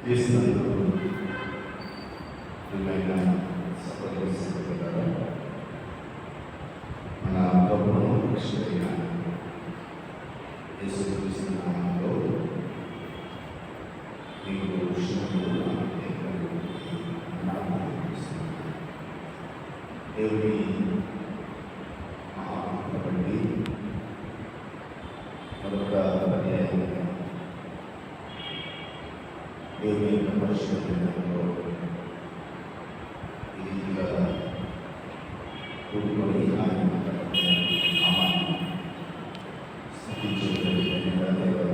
చేసినందుకు ప్రియమైన సహోదరి సహోదరులారా, మన ప్రభువును రక్షకుడైన యేసుక్రీస్తు నామములో మీకు శుభములు దేవుని మహాత్మబడి మరొక పర్యాయంగా దేవుని యొక్క పరిశుద్ధంలో ఈ రీతిగా కూడుకొని ఆయన నామాన్ని స్తుతించేటువంటి దేవదేవుడు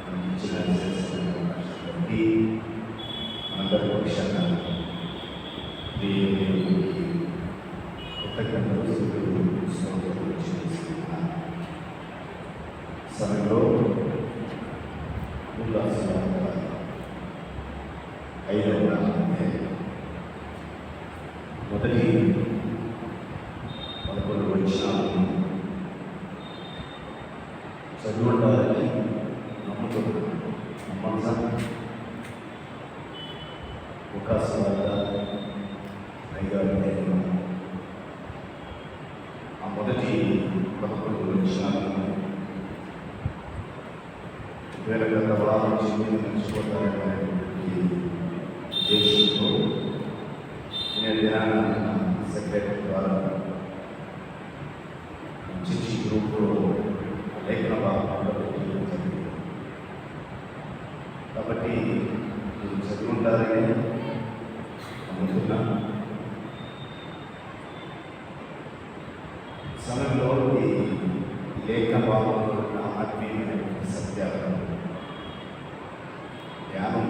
అందించిన బట్టి మనందరి పక్షంగా దేవునికి కృతజ్ఞతలు స్తోత్రాలు చెల్లిస్తున్నాను. సమయంలో ఉల్లాసంగా 5వ అధ్యాయం మొదటి 11 వచనాలను చదువుండాలని నమ్ముతున్నాను. నమ్మకం అవకాశం వల్ల 5వ అధ్యాయంలో ఆ మొదటి 11 వచనాలను గత వారం చెంది మర్చిపోతారనేటువంటి ఉద్దేశంతో నేను దినాన్ని సెక్రటరీ ద్వారా చర్చి గ్రూప్లో లేఖన భాగంలో జరిగింది. కాబట్టి మీరు చదువుకుంటారని నమ్ముతున్నాను. సమయంలో ఈ లేఖన భాగంలో ఉన్న ఆత్మీయమైన సత్యాలను ధ్యానం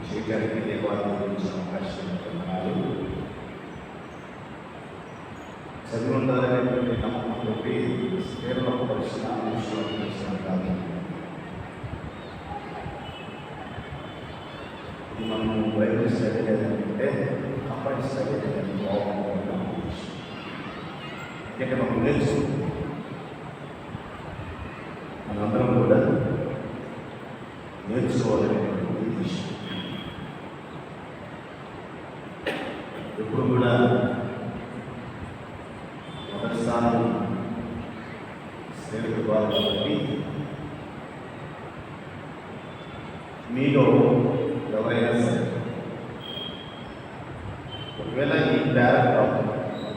చేయడానికి దేవాలయం గురించి అవకాశం ఉన్నారు. చదివి ఉండాలనేటువంటి నమ్మకంతో కేవలం పరిశ్రమ కాదు. ఇది మనం బైబిల్ స్టడీ లేదంటే కంపైన్ స్టడీ లేదని బాగుంటున్నాం. ఇక్కడ మనం నేర్చుకుంటాం. మనందరం కూడా నేర్చుకోవాలనేటువంటి విషయం. ఎప్పుడు కూడా మొదటి స్థానం స్నేహితులు వారు కాబట్టి మీలో ఎవరైనా సరే ఒకవేళ ఈ పారాగ్రాఫ్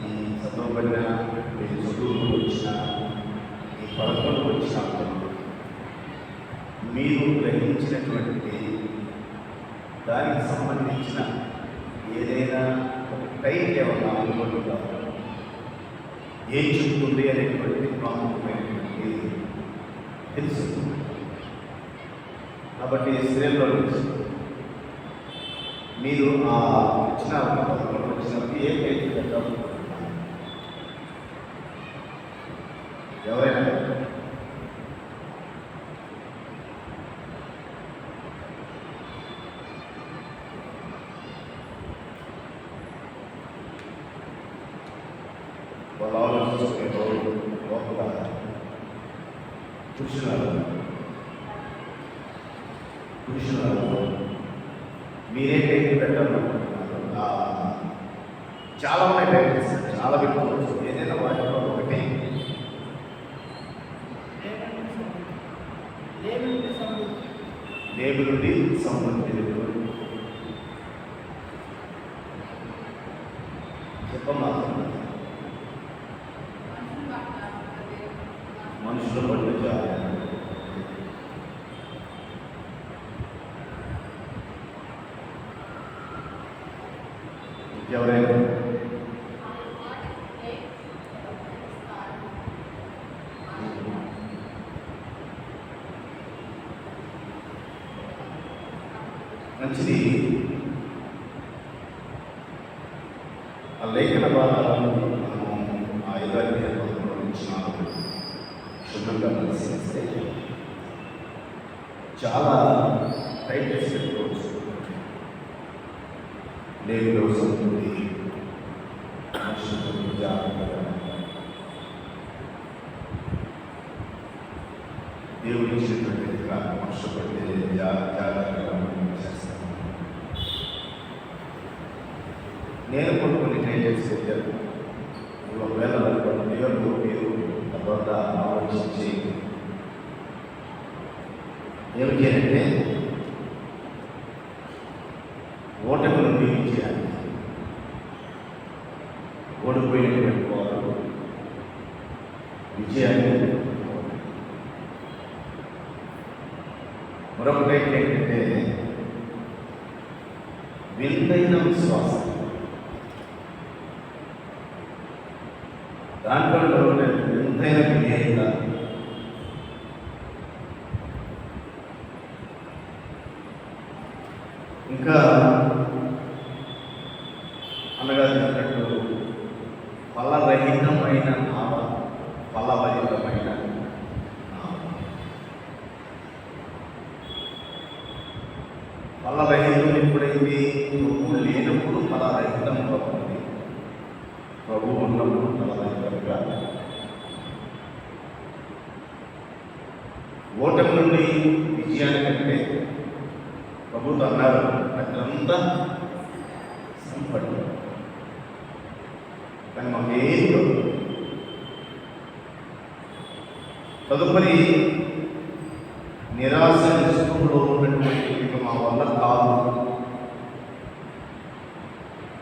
ఈ చదవబడిన మీరు చదువుకు వచ్చిన ఈ పదకొండు వచ్చిన మీరు గ్రహించినటువంటి దానికి సంబంధించిన ఏదైనా ఒక టైం ఏమన్నా అనుకుంటున్నా ఏం చెప్తుంది అనేటువంటి ప్రాముఖ్యమైనటువంటి తెలుసు. కాబట్టి స్త్రీలో మీరు ఆ వచ్చిన వచ్చినప్పుడు ఏ టైం పెట్టాలి ఎవరైనా వాళ్ళు ఆలోచించుకునే రోజు గొప్పగా పురుషులు మీరే టైటిల్ పెట్టాలనుకుంటున్నారు. చాలా ఉన్నాయి టైటిల్స్, చాలా పెట్టుకోవచ్చు. ఏదైనా వాటిలో ఒకటి దేవుడి సంబంధించిన చెప్పమాత్రం మనుషుల పట్ల జాలి. ఎవరైనా మంచిది. ఆ లేఖన భాగాలను ఆ 5వ అధ్యాయంలో శుభ్రంగా పరిశీలిస్తే చాలా టైటిల్స్ పెట్టుకోవచ్చు. దేవుడు సంతృప్తి, దేవుడు ఇచ్చినటువంటి మనుషులు జాగ్రత్తగా నేను కూడా కొన్ని డీటెయిల్స్ చెప్పాను. ఒకవేళ దేవుడు మీరు తర్వాత ఆలోచించి ఏమిటి అంటే ఓటమి నుండి విజయాన్ని, ఓడిపోయినటువంటి వారు విజయాన్ని. మరొకటి ఏంటంటే వింతైన విశ్వాసం. దాంట్లో వింతైన విధేయత, ఇంకా అనగా చెప్పినట్టు ఫలరహితమైన నావ, ఫలరహితమైన నావ. ఫలరహితం ఎప్పుడైతే ప్రభువు లేనప్పుడు ఫలరహితంగా ఉంది, ప్రభువు ఉన్నప్పుడు ఫలరహితంగా. ఓటమి నుండి విజయానికంటే ప్రభుత్వం అన్నారు అక్కడంతా సంపడు, కానీ మాకేంటో తదుపరి నిరాశ నిస్పృహలో ఉన్నటువంటి మా వల్ల కాదు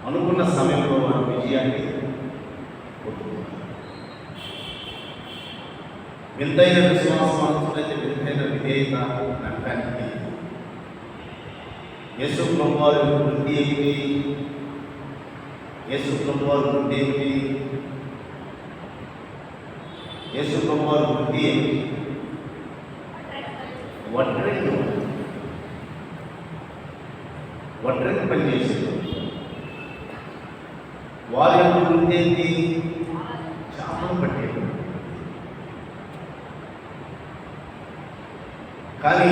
అనుకున్న సమయంలో మన విజయాన్ని పొందుతున్నారు. వింతైన విశ్వాసం అనుకున్నది, వింతైన విధేయత నమ్మకానికి యేసు ప్రభువారు వృద్ధి ఏమిటి? యేసు ప్రభువారు వృద్ధి ఏమిటి? యేసు ప్రభువారు వృద్ధి ఏమిటి? వడ్రంగి పనిచేసేది. వారి యొక్క వృద్ధి ఏంటి? చేపలు పట్టేది. కానీ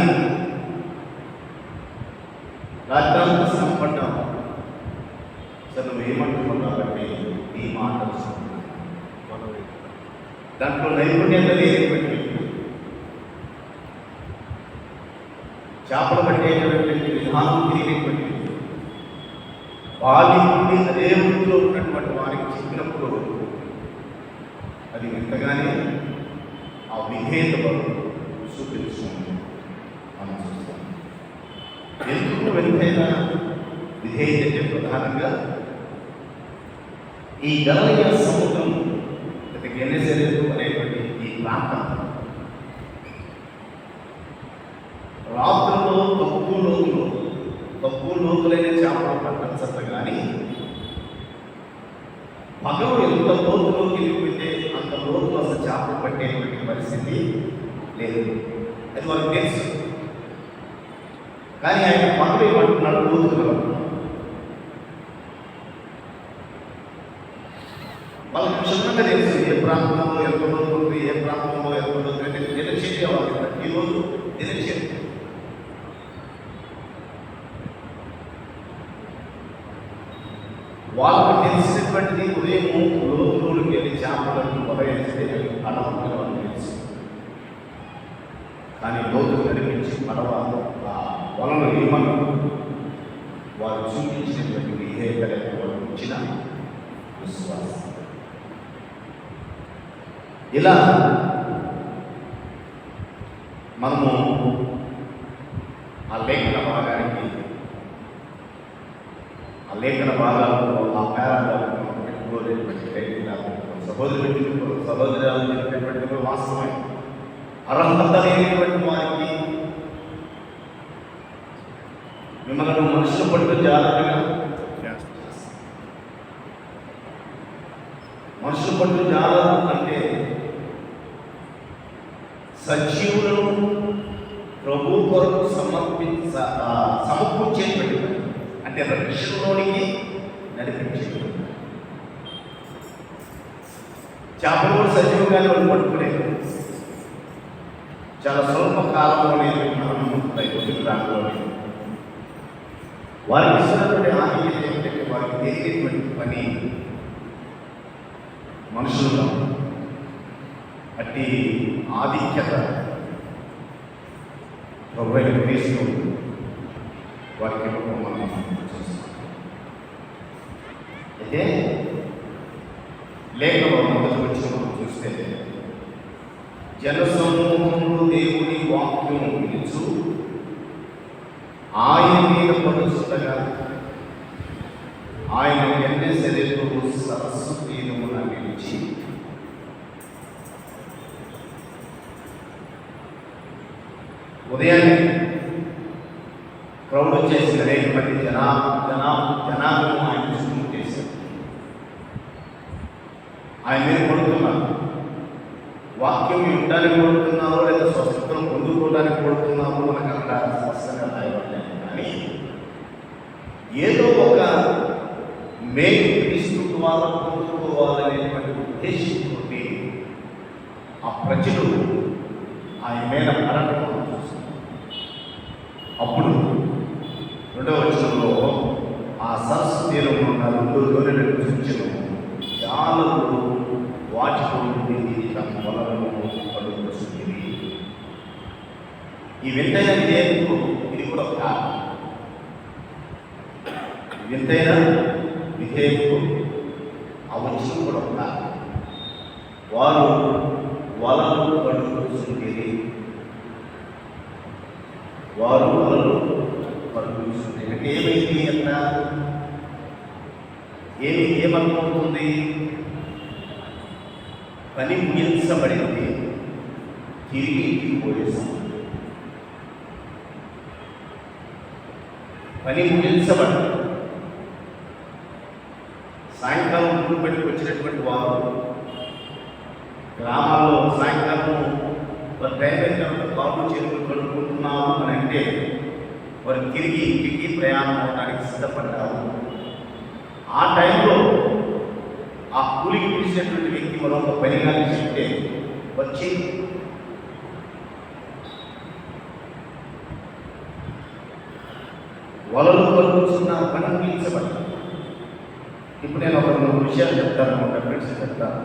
రాత్రంతా సంపడ్డాం. సరే నువ్వు ఏమంటున్నావు కాబట్టి ఈ మాట దాంట్లో నైపుణ్యత లేనటువంటి చేపలు పట్టేటటువంటి విధానం తెలియనటువంటి వారి నుండి అదే వృత్తిలో ఉన్నటువంటి వారికి చెప్పినప్పుడు అది ఎంతగానే ఆ విధేయత చూపిస్తుంది. మనం చూస్తాం. ఎందుకు వెంటైనా విధేయత ప్రధానంగా ఈ గలలియ సముద్రం గెనెసరెతు అనేటువంటి ఈ ప్రాంతం రాత్రుల్లో తక్కువ లోతులైన చేపలు పట్టచ్చట, కానీ పగలు ఎంత లోతులోకి వెళ్ళిపోతే అంత లోతులో అసలు చేపలు పట్టేటువంటి పరిస్థితి లేదు. అది వాళ్ళకి తెలుసు. కానీ ఆయన పగలు ఏమంటున్నాడు? లోతులు. వాళ్ళకి క్షుణ్ణంగా తెలుసు ఏ ప్రాంతంలో ఎంత లోతు ఉంది, ఏ ప్రాంతంలో ఎంత లోతు అంటే దినచర్య. వాళ్ళకి ప్రతిరోజు దినచర్య. వాళ్ళకు తెలిసినటువంటిది ఉదయం లోతులోకి వెళ్ళి చేపలను వలయేస్తే అడవులు వాళ్ళకి తెలుసు. కానీ లోతు నడిపించి పడవ వలన ఏమన్నా వారు చూపించినటువంటి విధేయతలకు వాళ్ళు ఇచ్చిన విశ్వాసం. ఇలా మనము ఆ లేఖన భాగానికి భాగాలను ఆ పేరాలను పెట్టుకోలేటువంటి సహోదరులు చెప్పినటువంటి వాస్తవమే. అర్హత లేనటువంటి వారికి మిమ్మల్ని మనుషులు పట్టు జాగ్రత్తగా మనుషులు పట్టు జాగ్రత్త అంటే సజీవులను ప్రభు కొరకు సమకూర్చేటువంటి అంటే రక్షణలోనికి నడిపించేది. చేపలు కూడా సజీవంగానే వాళ్ళు పట్టుకునేది. చాలా స్వల్ప కాలంలోనే దాంట్లోనే వారికి ఇచ్చినటువంటి ఆధిక్యత ఏమిటంటే వారికి తెలియనటువంటి పని మనుషుల్లో అట్టి ఆధిక్యత ప్రభువైన క్రీస్తు వారికి మనం చూస్తాం. అయితే లేఖలో మొదటి వచ్చినప్పుడు చూస్తే జనసమూహంలో దేవుని వాక్యం వినుచు ఆయన మీద పడుచుండగా ఆయన ఎన్నెసెలెప్పుడు సరస్సు తీరమున నిలిచి ఉదయాన్నే క్రౌడ్ వచ్చేసిన అనేక మంది జనాలను ఆయన చుట్టూ చేశారు. ఆయన మీద పడుతున్నారు. వాక్యం వినడానికి పడుతున్నారో లేదా స్వస్థతను పొందుకోవడానికి పడుతున్నారో మనకు అక్కడ స్పష్టంగా రాయబడలేదు. కానీ ఏదో ఒక మేలు క్రీస్తు ద్వారా పొందుకోవాలనేటువంటి ఉద్దేశంతో ఆ ప్రజలు ఆయన మీద పడటం చూస్తున్నారు. అప్పుడు 2వ వచనంలో ఆ సరస్సు తీరంలో ఉన్న 2 గొర్రెలను చూచెను. జాలరులు వాటితో తమ వలలను పడుకొస్తుంది. ఈ వింతైన విధేయతకు ఇది కూడా ఒక కారణం. వింతైన విధేయతకు ఆ వచనం కూడా ఒక కారణం. వారు వలలు పడుకొస్తుంది. వారు వలలు పడుకొస్తుంది అంటే ఏమైంది అక్కడ? ఏమర్థమవుతుంది? పని ముగించబడింది, తిరిగి ఇంటికి పోయేసాం. పని ముగించబడింది. సాయంకాలం ఊరు బయటకు వచ్చినటువంటి వారు గ్రామాల్లో సాయంకాలం వారి టైం అయినప్పుడు కాళ్ళు చేతులు కడుక్కుంటున్నాము అని అంటే వారు తిరిగి ఇంటికి ప్రయాణం అవడానికి సిద్ధపడ్డారు. ఆ టైంలో ఆ కూలికి పిలిచినటువంటి వ్యక్తి మరొక పనిగా చెప్తే వచ్చి వలలు పలుకుతున్న పని పిలిచబడ్డారు. ఇప్పుడు నేను ఒక 3 విషయాలు చెప్తాను, ఒక ఫ్రెండ్స్ చెప్తాను,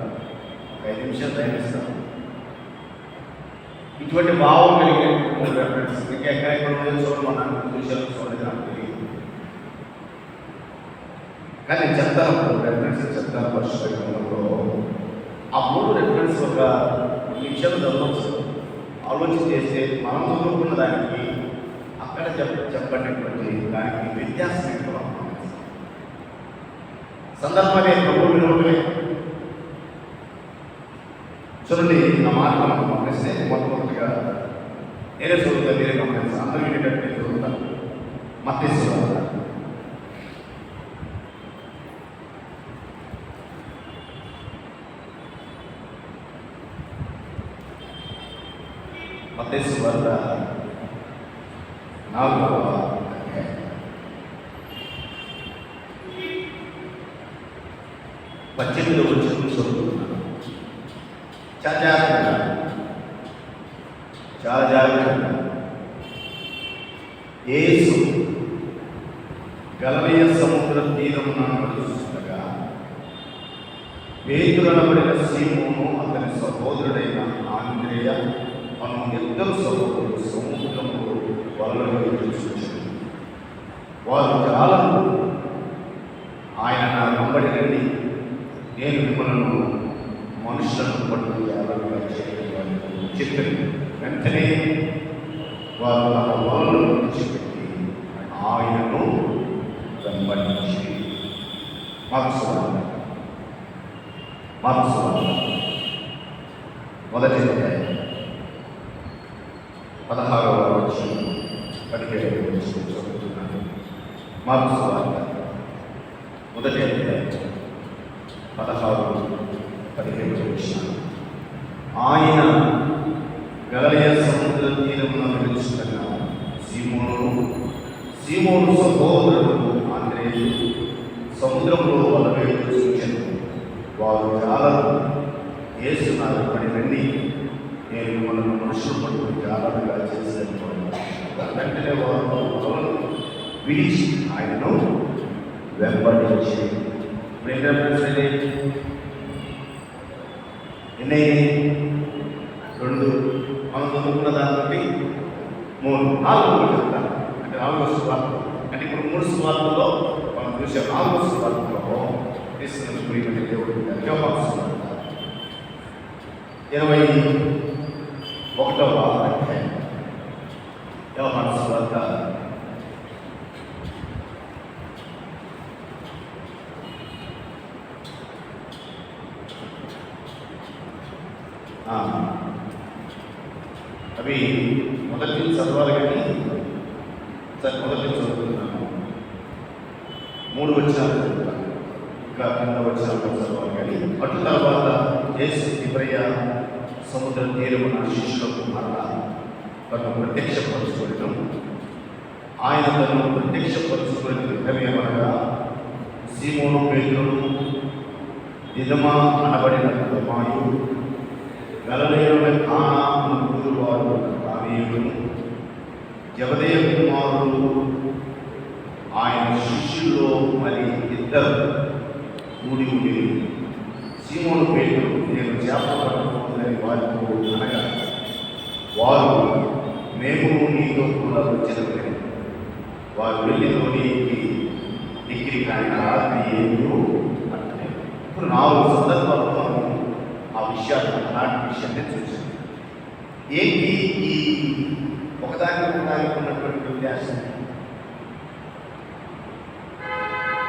5 నిమిషాలు టైం ఇస్తాను. ఇటువంటి భావం కలిగినటువంటి రెఫరెన్స్ ఇంకా ఎక్కడెక్కడ చూడమన్నా 3 విషయాలు చూడలేదు నాకు తెలియదు. కానీ నేను చెప్తాను, రెఫరెన్స్ చెప్తాను. పరిశుభ్రంలో ఆ 3 రెఫరెన్స్ ఒక 2 నిమిషాలు చదవచ్చు. ఆలోచన చేస్తే మనం చదువుకున్న దానికి అక్కడ చెప్పబడినటువంటి దానికి వ్యత్యాసం ఏంటో సందర్భాన్ని ప్రభువు నోటులే చూడండి. నా మాట మనం గమనిస్తే మొట్టమొదటిగా నేనే చదువుతా, మీరే గమనిస్తాను. అందరూ వినేటట్టు నేను చదువుతాను. మత్తయి సువార్త 4వ అధ్యాయం 18వ వచనం చదువుతున్నాను. చాలా జాగ్రత్తగా యేసు గలిలయ సముద్ర తీరమున నడుస్తుండగా పేతురు అనబడిన సీమోను అతని సహోదరుడైన ఆంద్రేయ అను 2 సహోదరులు సముద్రంలో వలలు వేయుచుండెను. వారు జాలను ఆయన నా వెంబడి రండి, నేను మిమ్మల్ని మనుషులను పట్టు జాలలుగా చేయగలను చెప్పాను. వెంటనే వారు తమ వలలను విడిచిపెట్టి ఆయనను వెంబడించి మార్క్సు మొదటి 16వ వచనం 17వ వచనం చదువుతున్నాను. మార్క్సు మొదటి 16-17 వచనం. ఆయన గలిలయ సముద్ర తీరమున నడుచుచుండగా సీమోను సహోదరుడు ఆంద్రేయ సముద్రంలో వల వేయుచుండెను. వారు జాలరు యేసు నా వెంబడి రండి, నేను మిమ్మల్ని మనుషులు పట్టుకుని జాలరుగా చేసేది. వెంటనే వారు వలలను విడిచి ఆయనను వెంబడించి ఎన్నైనా 2 మనం చదువుకున్న దాన్ని బట్టి 3, 4 చెప్తాను. అంటే 4వ సువార్త అంటే ఇప్పుడు 3 సువార్తల్లో మనం చూసే 4వ సువార్తలో క్రీస్తును గురించి దేవుడు యోహాను సువార్త 21వ అధ్యాయం. యోహాను సువార్త 21 అవి మొదటి చదవాలి కానీ మొదటి చదువుతున్నాను. 3 వచనాలు చదువుతాను, ఇంకా కింద వచనాలు చదవాలి కానీ. అటు తర్వాత యేసు తిబెరియ సముద్ర తీరమున శిష్యులకు మరలా తను ప్రత్యక్షపరచుకోవడం. ఆయన తను ప్రత్యక్షపరచుకునే విధమేమనగా, సీమోను పేతురును, దిదమా అనబడిన తోమాయు, గలిలయలోని కానా అను ఊరువారు గాలియుడును, జెబెదయి కుమారులు ఆయన శిష్యుల్లో మరి 2 కూడి ఉండి, సీమోను పేతురు, నేను చేపలు పట్టుకోవాలని వారితో అనగా, వారు మేము నీతో కూడా వచ్చేదని వారు వెళ్ళి ఎక్కిరి కానీ రాత్రి ఏమో అంటే. ఇప్పుడు 4 సందర్భాల్లో మనం ఆ విషయాలు అలాంటి విషయాన్ని చూసాం. ఏంటి ఈ ఒకదానికి ఉన్నటువంటి వ్యత్యాసం?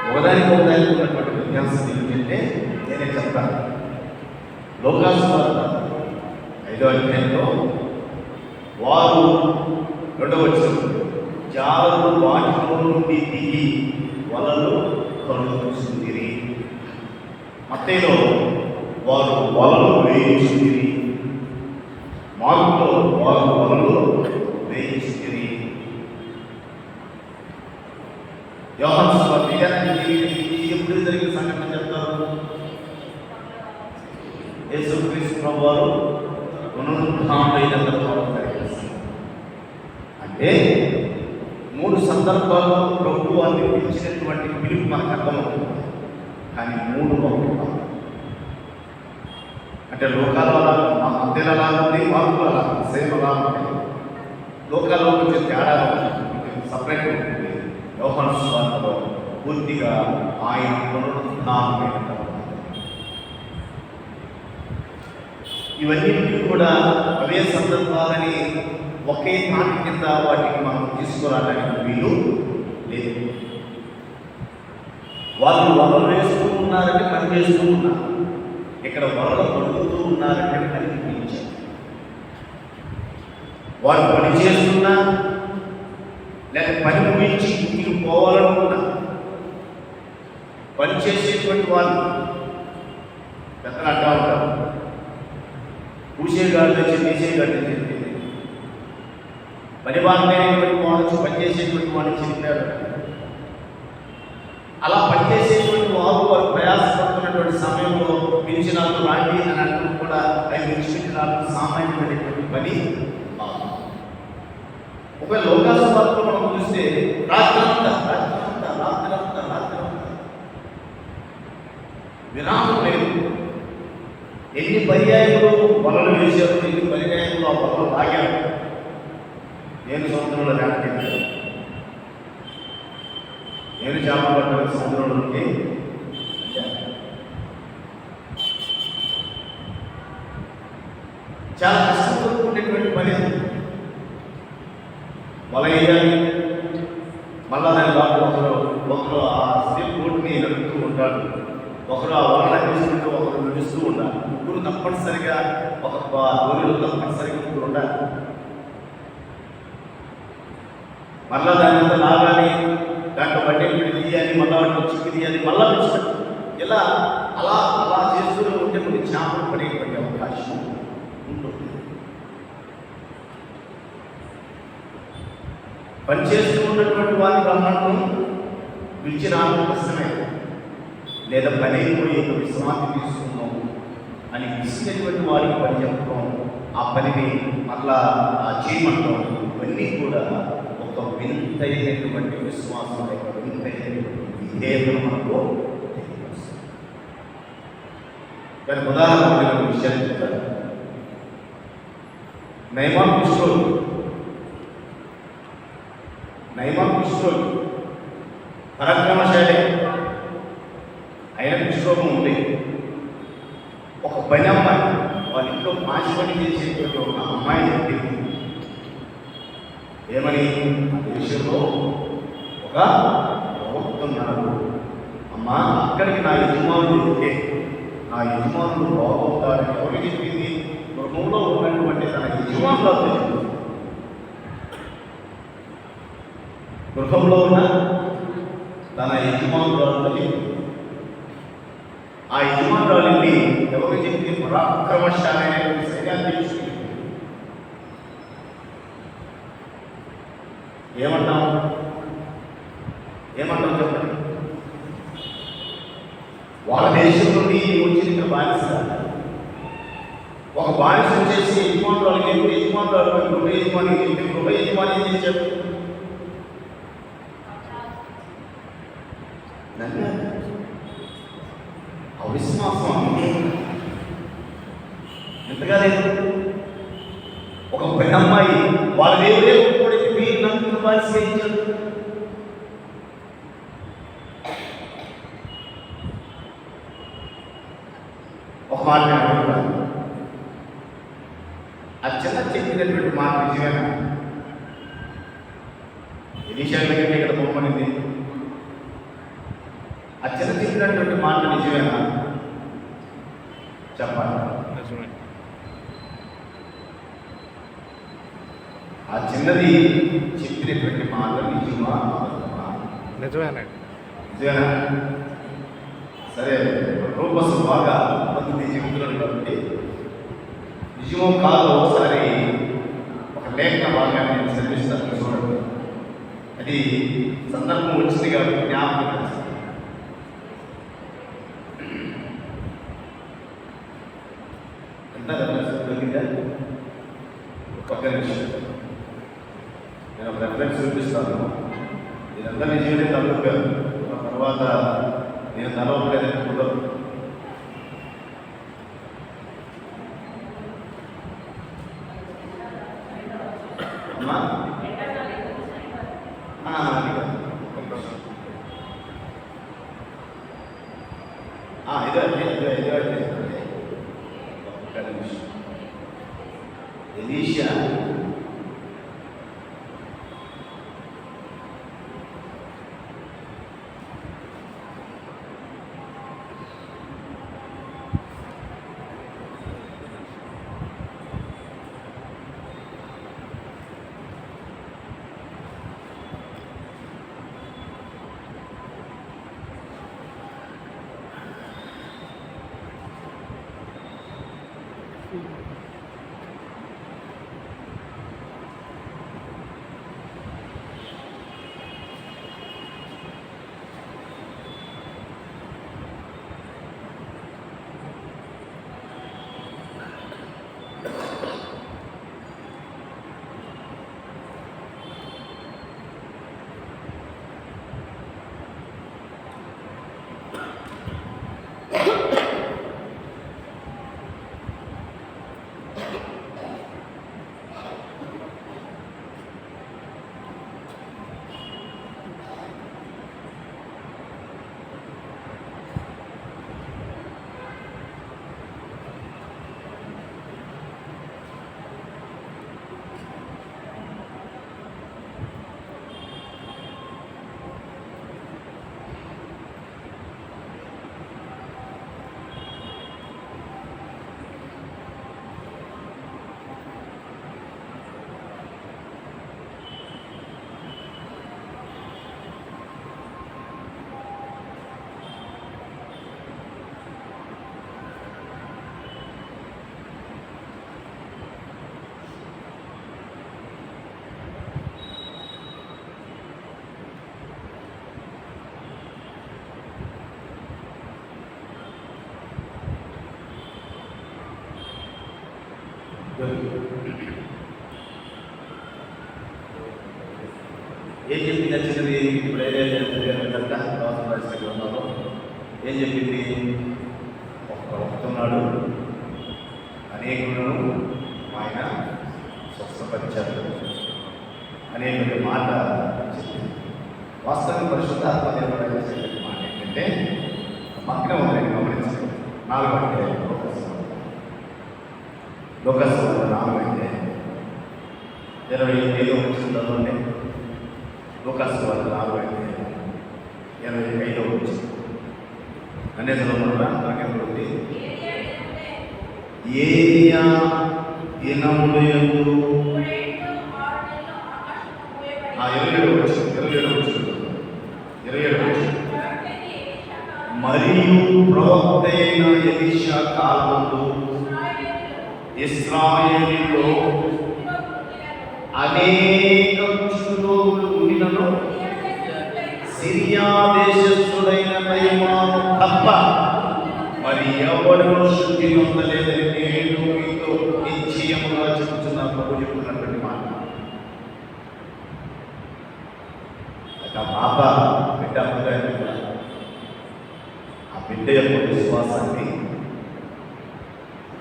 ఒకదానికి ఉన్నటువంటి వ్యత్యాసం ఏంటంటే నేనే చెప్తాను. లోకాసు వార్త 5వ అధ్యాయంలో వారు 2వ వచనం, జాలరు వాటిలో నుండి దిగి వలలు కలుగుతుందిరి. మత్తయిలో వారు వలలు వేయించుందిరి. మార్కులో వారు వలలు వేయించుందిరి. యోహాను సువార్త ఎప్పుడు జరిగిన సంఘటన చెప్తారు? యేసుక్రీస్తు ప్రభువారు పునరుత్థానమైన తర్వాత అంటే 3 సందర్భాల్లో ప్రభువు అని పిలిచినటువంటి పిలుపు మనకు అర్థమవుతుంది. కానీ 3 ఒకటి అంటే లోకాల మా మధ్యలో అలా ఉంది, మార్పులు అలా సేమ్ అలా ఉంటాయి. లోకాల్లో వచ్చే తేడా సపరేట్ ఉంటుంది. యోహాను సువార్తలో పూర్తిగా ఆయన పునరుత్థానమైన తర్వాత ఇవన్నీ కూడా అవే సందర్భాలని ఒకే తాటి కింద వాటికి మనం తీసుకురావడానికి వీలు లేదు. వాళ్ళు వలలు వేస్తూ ఉన్నారంటే పని చేస్తూ ఉన్నారు, ఇక్కడ వలలు పడుతూ ఉన్నారంటే పనికి పిలిచారు. వారు పని చేస్తున్నా లేక పని ముగించి ఇంటికి పోవాలనుకున్నా, పని చేసేటువంటి వాళ్ళు పెద్దలు అంటా ఉంటారు, పూసేగాడు తెచ్చి తీసేగాడు తెచ్చి పని బాగునేటువంటి వాడు పనిచేసేటువంటి వాడిని చెప్పారు. అలా పనిచేసేటువంటి వారు ప్రయాసపడుతున్నటువంటి సమయంలో పిలిచినారు రాండి అని అంటూ కూడా అవి విడిచిపెట్టినారు. సామాన్యమైనటువంటి పని. ఒకవేళ లోకాసు వార్తలో మనం చూస్తే రాత్రంతా విరామం లేదు. ఎన్ని పర్యాయములు వలలు వేశారు, ఎన్ని పర్యాయములు ఆ వలలు లాగారు. నేను సముద్రంలో లేకపోతే నేను చేపలు పట్టిన సముద్రంలోకి చాలా కష్టంతో కూడినటువంటి పని. వల వేయాలి, మళ్ళా దాని లోపల ఒకరు ఆ స్లిప్ బోట్ని నడుపుతూ ఉంటాడు, ఒకరు ఆ వల నడిపిస్తుంటే ఒకరు నడుస్తూ ఉండాలి. ముగ్గురు తప్పనిసరిగా ఒక గోరులు తప్పనిసరిగా ముగ్గురు ఉండాలి. మళ్ళా దాని అంతా లాగాలి, దాంట్లో బట్టి తీయాలి, మళ్ళా వాటిని చిక్కి తీయాలి, మళ్ళా పిలిచిపెట్టాలి. ఇలా అలా అలా చేస్తూ ఉంటే కొన్ని చేపలు పడేటువంటి అవకాశం ఉంటుంది. పనిచేస్తూ ఉన్నటువంటి వారి బ్రహ్మాండం పిలిచి రావడం కష్టమే, లేదా పని అయిపోయి విశ్రాంతి తీసుకున్నాం అని ఇచ్చినటువంటి వారికి పని చెప్పడం, ఆ పనిని మళ్ళా చేయమంటాం, ఇవన్నీ కూడా ఒక వింతైనటువంటి విశ్వాసం, వింతైనటువంటి విధేయతను మనకు. దానికి ఉదాహరణ విషయాలు చెప్తారు. నయమాన్ కుష్ఠరోగి పరాక్రమశాలి అయిన కుష్ఠరోగం ఉంది. ఒక పని అమ్మాయి వాళ్ళ ఇంట్లో మాసి పని చేసేటువంటి ఒక అమ్మాయి చెప్పింది ఏమని, ఆ దేశంలో ఒక ప్రవక్త ఉన్నాడు అమ్మా, అక్కడికి నా యజమానులు ఉంటే నా యజమానులు బాగుంటారని ఎవరికి చెప్పింది? గృహంలో ఉన్నటువంటి తన యజమానులతో చెప్పింది. గృహంలో ఉన్న తన యజమానులతో చెప్పింది. ఆ యజమానురాలిని ఎవరికి చెప్పింది? పరాక్రమశాలి సైన్యాన్ని తెలుసుకుంది. ఏమంటాం చెప్పండి. వాళ్ళ దేశం నుండి వచ్చిన బానిస, ఒక బానిస వచ్చేసి యజమానురాలకి గృహ యజమాని చెప్పి గృహ యజమాని ఏం చేశాడు? అవిశ్వాసం ఎంతగా లేదు. ఒక పెద్ద అమ్మాయి వాళ్ళ దేవుడే ఒప్పుకోడికి మీరు నన్ను బానిస చేయించారు. ఒక మాట ఆ చిన్న చెప్పినటువంటి మాట నిజమేనా? ఎలీషా దగ్గరికి ఇక్కడ పొమ్మనింది. ఆ చిన్న చెప్పినటువంటి మాట నిజమేనా? చెప్పాలి. ఆ చిన్నది చెప్పినటువంటి మాట నిజమా? నిజమేనా? సరే, రూపసు బాగా మంది చెబుతున్నాడు కాబట్టి నిజమో కాదు ఒకసారి ఒక లేఖన భాగాన్ని నేను చదివిస్తాను, చూడండి. అది సందర్భం వచ్చింది కాబట్టి జ్ఞాపకం. ఎంత దొరికిందా? ఒక్క నిమిషం నేను ఒక రెఫరెన్స్ చూపిస్తాను. ఇదంతా నిజమే తలుపాను, తర్వాత నేను తలవట్లేదని కుదరదు. ఎలీషా ఏం చెప్పింది నచ్చింది? ఇప్పుడు ఏదైతే ఉన్నారో ఏం చెప్పింది? ఒక ప్రవక్తున్నాడు, అనేకులను ఆయన స్వస్థపరిచాడు అనేటువంటి మాట చెప్పింది. వాస్తవం పరిశుద్ధాత్మ దేవుడు మాట ఏంటంటే, పక్కనే ఉందండి, గమనించండి. 4 అధ్యాయం లోకస్ 4 అధ్యాయం 25వ వచనంలోనే లోకస్ 4 అధ్యాయం 25వ వచనం అనేకలో మనకి ఏలియా దినముల యందు 27వ వచనం మరియు ప్రవక్త అయిన ఎలీషా కాలమందు ఇశ్రాయేలులో అనేక కుష్ఠరోగులు ఉండినను సిరియా దేశస్థుడైన నయమాను తప్ప మరి ఎవరు శుద్ధి పొందలేదని నేను మీతో నిశ్చయముగా చెబుతున్నా. ప్రభు చెప్తున్నటువంటి మాట. పాప బిడ్డ ఆ బిడ్డ యొక్క విశ్వాసాన్ని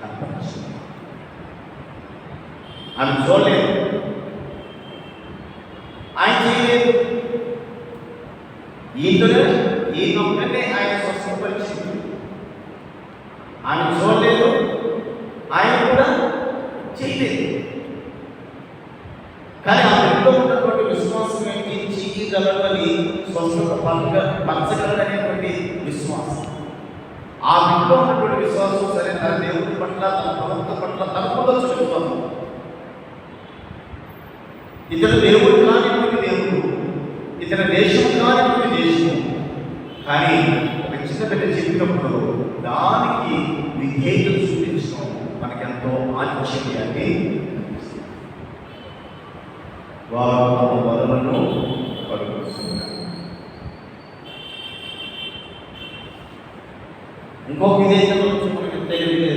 కనపరుస్తుంది. ఆమె చూడలేదు, ఆయన చేయలేదు. ఈయనొక్కనే ఆయన స్వస్థపరిచింది. ఆమె చూడలేదు, ఆయన కూడా చేయలేదు. కానీ ఆ బిడ్డలో ఉన్నటువంటి విశ్వాసం ఏంటి? చేయగలగని స్వస్థత పంచగలనేటువంటి విశ్వాసం. ఆ బిడ్డలో ఉన్నటువంటి విశ్వాసం సరే తన దేవుడి పట్ల, తన ప్రవక్త పట్ల తనకొచ్చు విశ్వాసం. ఇతను దేవుడు కానిటువంటి దేవుడు, ఇతని దేశం కానిటువంటి దేశము. కానీ ఒక చిన్న బిడ్డ చెప్పినప్పుడు దానికి విధేయత చూపించడం మనకెంతో ఆశ్చర్యాన్ని. వారు తమ వరలను పలుకుతున్నారు. ఇంకొక విధేయతలో మనకి తెలియదు.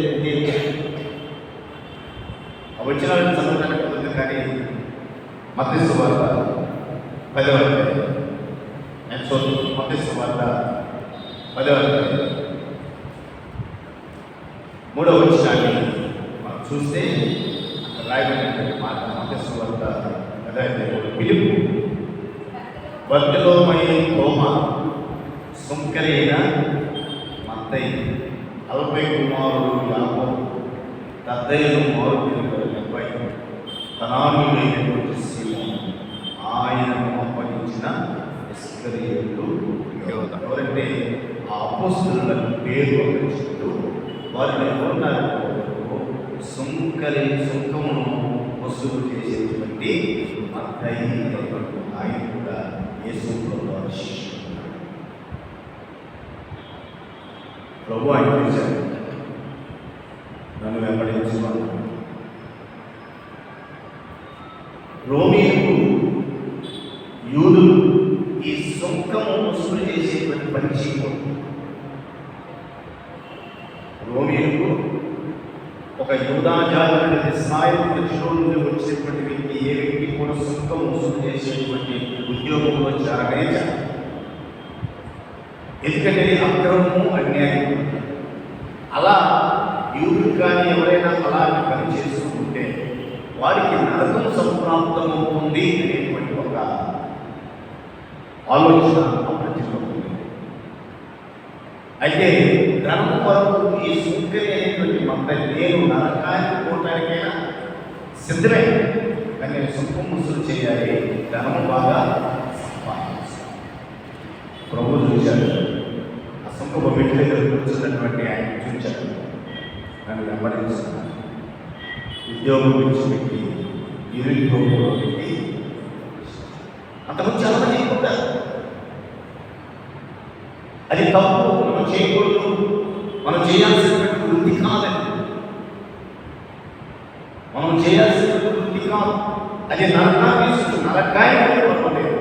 వచ్చిన చదవడానికి కుదరదు. కానీ మత్తయి సువార్త 10వ అధ్యాయం మత్తయి సువార్త 10వ అధ్యాయం 3వ వచనాన్ని మనం చూస్తే అక్కడ రాయబడినటువంటి మాట. మత్తయి సువార్త 10వ అధ్యాయం ఫిలిప్పు బర్తలోమయి తోమా సుంకరైన మత్తయి అల్ఫయి కుమారుడు యాకోబు తద్దయ్యను మారుతున్న అబ్బాయి కనానీయుడైనటువంటి సీమోను ఆయనను అప్పగించిన ఇస్కరియోతు యోధ. ఎవరంటే ఆ అపోస్తలుల పేరు అప్పగించుకుంటూ వారిని ఎవరున్నారు? సుంకమును వసూలు చేసేటువంటి మత్తయి ఆయన కూడా యేసు ప్రభువు శిష్యుడు. ప్రభు ఆయన చూశారు, నన్ను వెంబడించుకున్నాను. రోమీయులకు యూదులు ఈ సుంకము వసూలు చేసేటువంటి పని చేయకూడదు. రోమీయులకు ఒక యూదాజాతి ఇశ్రాయేలు ప్రజల నుండి వచ్చినటువంటి వ్యక్తి ఏ వ్యక్తి కూడా సుంకం వసూలు చేసేటువంటి ఉద్యోగంలో చేరగలిగా. ఎందుకంటే అక్రమము, అన్యాయం. అలా యూదులు కానీ ఎవరైనా అలాంటి పని చేసుకుంటే వారికి నరకం సంప్రాప్తమవుతుంది అనేటువంటి ఒక ఆలోచన ప్రజల్లో ఉంది. అయితే ధనం కొరకు ఈ సుంకరి అనేటువంటి మత్తయి నేను నరకానికి పోవటానికైనా సిద్ధమే, కానీ నేను సుంకం వసూలు చేయాలి, ధనము బాగా సంపాదించాలి. ప్రభు చూశాడు, ఆ సుంకపు మెట్ల దగ్గర కూర్చున్నటువంటి ఆయన చూశాడు, నన్ను వెంబడించాను. ఉద్యోగం విడిచిపెట్టి నిరుద్యోగంలో పెట్టి అంతకు చాలా చేయకూడదు. అది తప్పు, మనం చేయకూడదు. మనం చేయాల్సినటువంటి వృత్తి కాదని, మనం చేయాల్సినటువంటి వృత్తి కాదు. అది నరకాయ పర్వాలేదు.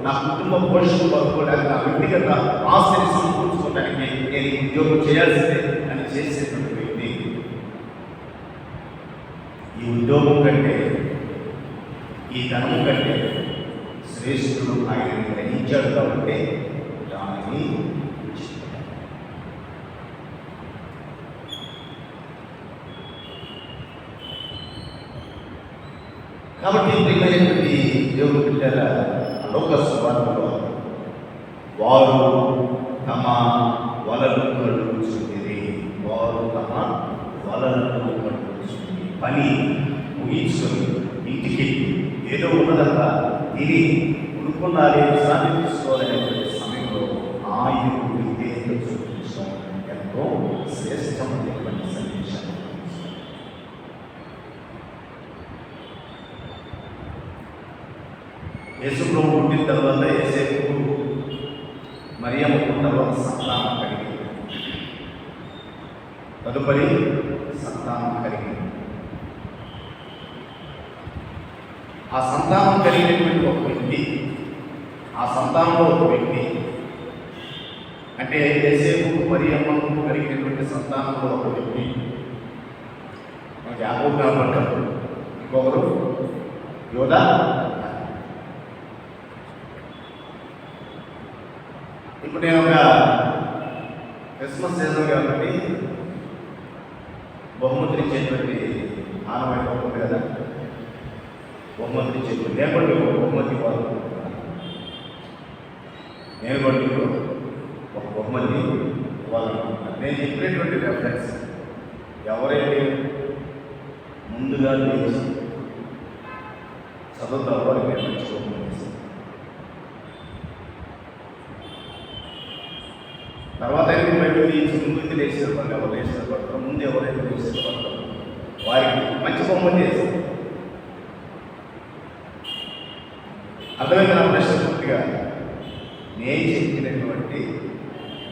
నా కుటుంబ పోషణ పడుకోవడానికి, నా వ్యక్తిగత ఆస్తిని సమకూర్చుకోవడానికి నేను ఉద్యోగం చేయాల్సిందే అని చేసేటువంటి వ్యక్తి ఈ ఉద్యోగం కంటే, ఈ ధనము కంటే శ్రేష్ఠుడు ఆయన గ్రహించాడు కాబట్టి దానిని కాబట్టి ప్రియమైనటువంటి దేవుడు బిడ్డల లోక సువార్తలో వారు తమ వలలు కడుగుచుంది. వారు తమ వలలను కడుగుచుంది. పని ముగించుకొని ఇంటికి ఏదో ఉన్నదంతా తిని ఉడుకున్నారే విశ్రాంతి తీసుకోవాలనేటువంటి సమయంలో ఆయుడు విధేయత చూపించడం ఎంతో శ్రేష్టమైనటువంటి సందేశం. యేసుప్రభు పుట్టిన తర్వాత యేసేపు మరియమ్మ పుట్టిన తర్వాత సంతానం కలిగింది. తదుపరి సంతానం కలిగింది. ఆ సంతానం కలిగినటువంటి ఒక వ్యక్తి, ఆ సంతానంలో ఒక వ్యక్తి అంటే యేసేపు మరియమ్మకు కలిగినటువంటి సంతానంలో ఒక వ్యక్తి మనకి యాకోబు కనపడ్డాడు. ఇంకొకరు యోధా. ఇప్పుడు నేను ఒక క్రిస్మస్ సీజన్ కాబట్టి బహుమతులు ఇచ్చేటువంటి ఆనవాయితీ ఉంటుంది కదా, బహుమతులు ఇచ్చేటువంటి నేను కూడా బహుమతి ఇవ్వాలి. నేను కూడా ఒక బహుమతి ఇవ్వాలనుకుంటున్నాను. నేను చెప్పినటువంటి రెఫరెన్స్ ఎవరైతే ముందుగా లేచి చదువుతారో వారికి నేను మంచి బహుమతి ఇస్తాను. తర్వాత బయటకు ముందుకు లేచారు వాళ్ళు, ఎవరు లేచిన పడతారు, ముందు ఎవరైతే లేచిన పడతారు వారికి మంచి బహుమతి చేస్తారు. అర్థమైంది నా ప్రశ్న పూర్తిగా? నేను చెప్పినటువంటి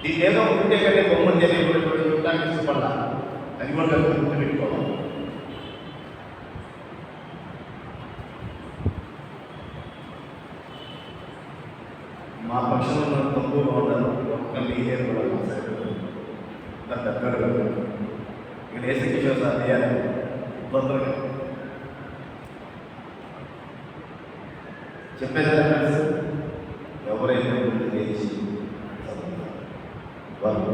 దీన్ని ఏదో ఉంటే కంటే బహుమతి అనేటువంటి చూడడానికి ఇష్టపడ్డా, అది కూడా గుర్తుపెట్టుకోవాలి. మా పక్షంలో తక్కువగా ఉండాలి, ఒక్క లీడర్ కూడా సరే దగ్గరగా ఇక్కడ వేసే కిషోర్ సార్ చేయాలి ఇబ్బందులుగా చెప్పేదా ఫ్రెండ్స్. ఎవరైతే ముందు లేచి వాళ్ళు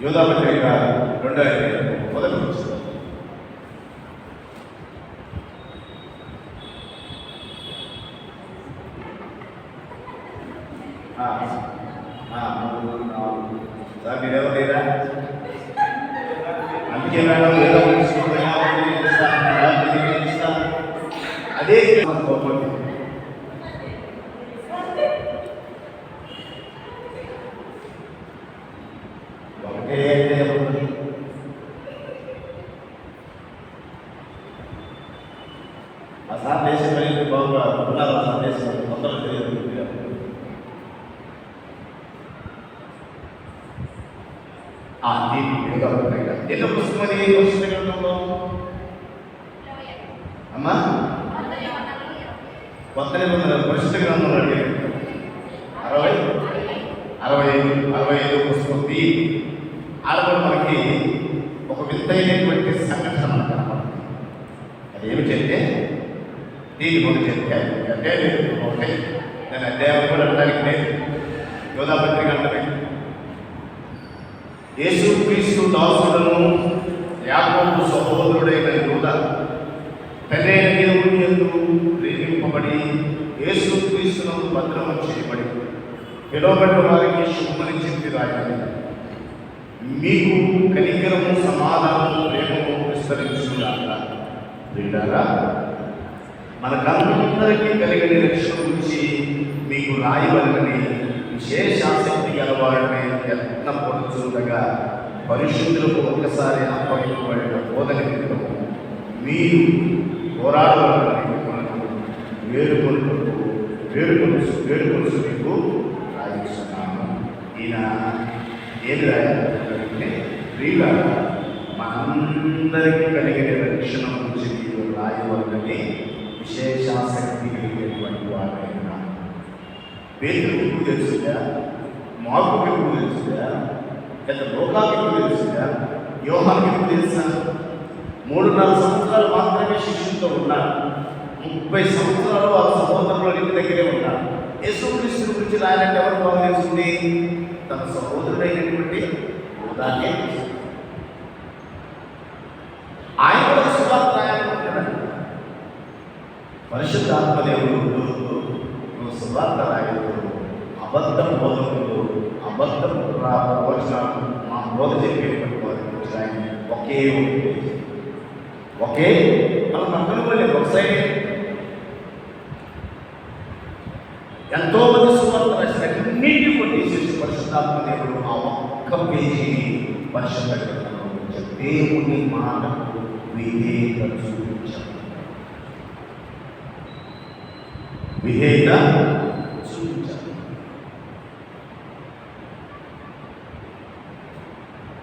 యోధా పత్రిక 2 మొదటి పుస్తకం సార్ మీరెవరు లేరా? అందుకే మేడం ఏదో అదే ఒకటే ఆ సార్ దేశం వెళ్ళి బాగుగా ఉన్నారు. ఆ సందేశం తొందరగా తెలియదు. ఎన్నో పుస్తకం అది పరిశుద్ధ గ్రంథంలో అమ్మా కొత్త నిబంధన పరిశుద్ధ గ్రంథంలో 65 పుస్తకం ఆడ కూడా మనకి ఒక వింతైనటువంటి సంఘటన మనకు కనపడుతుంది. అది ఏమిటంటే దీని మొదటి అంటే ఒకటే నేను అధ్యాయం కూడా అనడానికి లేదు. యోధా పత్రిక అంటే యేసుక్రీస్తు దాసులను యాకోబు సహోదరుడైన యూదా పెద్దైన దేవుని యందు ప్రేమింపబడి యేసుక్రీస్తునందు భద్రము చేయబడి పిలువబడిన వారికి శుభమని చెప్పి రాయాలి. మీకు కనికరము, సమాధానము, ప్రేమము విస్తరించుగాక. ప్రియులారా, మనకందరికీ కలిగిన రక్షణ గురించి మీకు రాయవలనని విశేష ఆసక్తి గలవారిని యత్నపడుతుండగా పరిశుద్ధులకు ఒక్కసారి అప్పగింపబడిన బోధన నిమిత్తము మీరు పోరాడవాలని వేడుకొలుసు మీకు రాయిస్తున్నాను. ఈయన ఏది రాయాలంటే ప్రియుల మనందరికీ కలిగిన రక్షణ గురించి మీకు రాయవలనని విశేషాసక్తి కలిగినటువంటి వారైనా పేతురుకి ఎక్కువ తెలుసుగా, మార్పుకి ఎక్కువ తెలుసుగా, లేదా లోకాకి ఎక్కువ తెలుసుగా, యోహానికి ఎక్కువ తెలుసా? 3-4 సంవత్సరాలు మాత్రమే శిష్యులతో ఉన్నారు. 30 సంవత్సరాలు ఆ సహోదరుల ఇంటి దగ్గరే ఉన్నారు. యేసుక్రీస్తు గురించి రాయాలంటే ఎవరు బాగా తెలుస్తుంది? తన సహోదరుడైనటువంటి యూదానే. ఆయన కూడా సువార్త రాయాలనుకుంటున్నాడు. పరిశుద్ధ ఆత్మదేవుడు నువ్వు సువార్త రాయకుడు, అబద్ధ బోధకుడు, అబద్ధ ప్రవచనాలు మా బోధ చెప్పేటువంటి వారికి ఒకే మన పక్కన వాళ్ళు ఒకసారి ఎంతో మంది సువార్త రాసిన అన్నింటినీ కొట్టేసేసి పరిశుద్ధాత్మ దేవుడు ఆ ఒక్క పేజీని పరిశుద్ధ గ్రంథంలో ఉంచారు. దేవుని మాటకు విధేయత చూపించారు. విధేయత చూపించారు.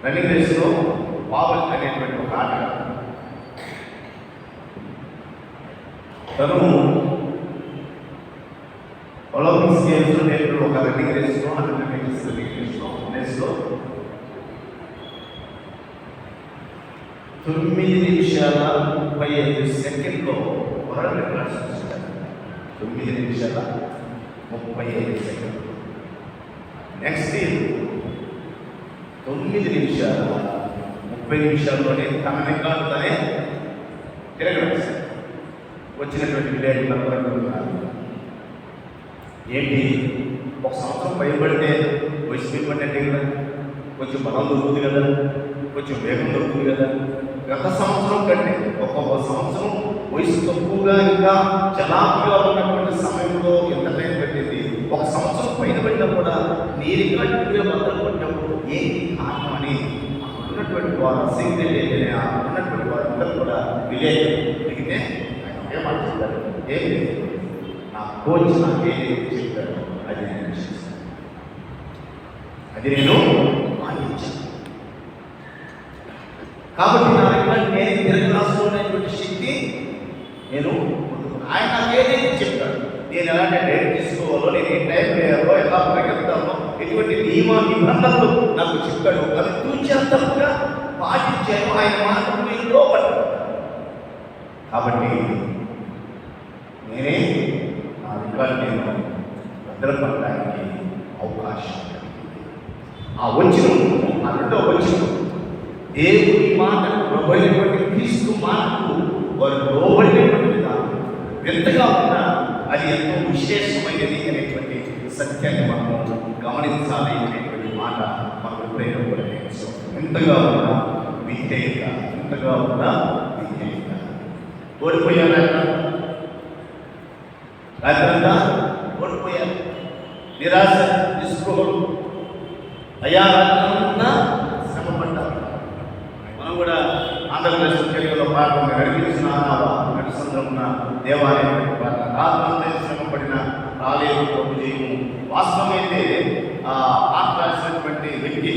రన్నింగ్ రేస్లో పావల్ అనేటువంటి ఒక ఆట, తను ఒలింపిక్స్ గేమ్స్లో నేను ఒక రన్నింగ్ రేస్లో 100 మీటర్స్ రేస్లో 9 నిమిషాల 35 సెకండ్లో వరల్డ్ రికార్డ్ సృష్టించారు. 9 నిమిషాల 35 సెకండ్లు. నెక్స్ట్ 9 నిమిషాల 30 నిమిషాల్లోనే తన రికార్డు తనే తిరగలేదు. వచ్చినటువంటి విలేకరులందరూ ఏంటి, ఒక సంవత్సరం పైబడితే వయసు పడినట్టే కదా, కొంచెం బలం దొరుకుతుంది కదా, కొంచెం వేగం దొరుకుతుంది కదా. గత సంవత్సరం కంటే ఒక్కొక్క సంవత్సరం వయసు తక్కువగా ఇంకా చలాకుగా ఉన్నటువంటి సమయంలో ఎంత టైం పెట్టింది. ఒక సంవత్సరం పైన పడినా కూడా నీ రికార్డుగా భద్రపడినప్పుడు ఏంటి కారణం అని ఉన్నటువంటి వారు సెక్రటరీ ఉన్నటువంటి వారందరూ కూడా విలేకరులు అడిగితే ఏమంటారు, ఏంటి నా కోచ్ నాకేది చెప్పారు అది నేను చేస్తాను, అది నేను పాటించాను. కాబట్టి నా రికార్డు నేను తిరిగి రాసుకునేటువంటి శక్తి నేను ఆయన నాకేదైతే చెప్తాడు, నేను ఎలాంటి డైట్ తీసుకోవాలో, నేను ఏ టైం వేయాలో, ఎలా పరిగెత్తాలో, ఎటువంటి నియమ నిబంధనలు నాకు చెప్పాడు. అది తూచేంతగా పాటించాను. ఆయన మాటకు నేను లోపడ్డాను. కాబట్టి నేనే నా రికార్డు నేను భద్రపడడానికి అవకాశం. ఆ వచనం, ఆ రెండో వచనం, దేవుని మాటకు లోబడినటువంటి క్రీస్తు మాటకు వారు లోబడినటువంటి విధానం ఎంతగా ఉన్నా అది ఎంతో విశేషమైనది అనేటువంటి సత్యాన్ని మనము గమనించాలి అనేటువంటి మాట మనం ఎప్పుడైనా కూడా నేర్చుకోవాలి. ఎంతగా ఉన్నా విధేయత, ఎంతగా ఉన్నా విధేయత. ఓడిపోయాను రాత్రంతా ఓడిపోయాను, నిరాశ, నిస్పృహలు, అయ్యా రాత్రంతా శ్రమపడ్డాను. మనం కూడా ఆంధ్రప్రదేశ్ తెలుగులో పాఠం నడిపించిన నడుస్తున్న దేవాలయం పాట రాత్రంతా శ్రమపడిన రాలేదు ప్రభు చేయము. వాస్తవమైతే పాట రాసినటువంటి వ్యక్తి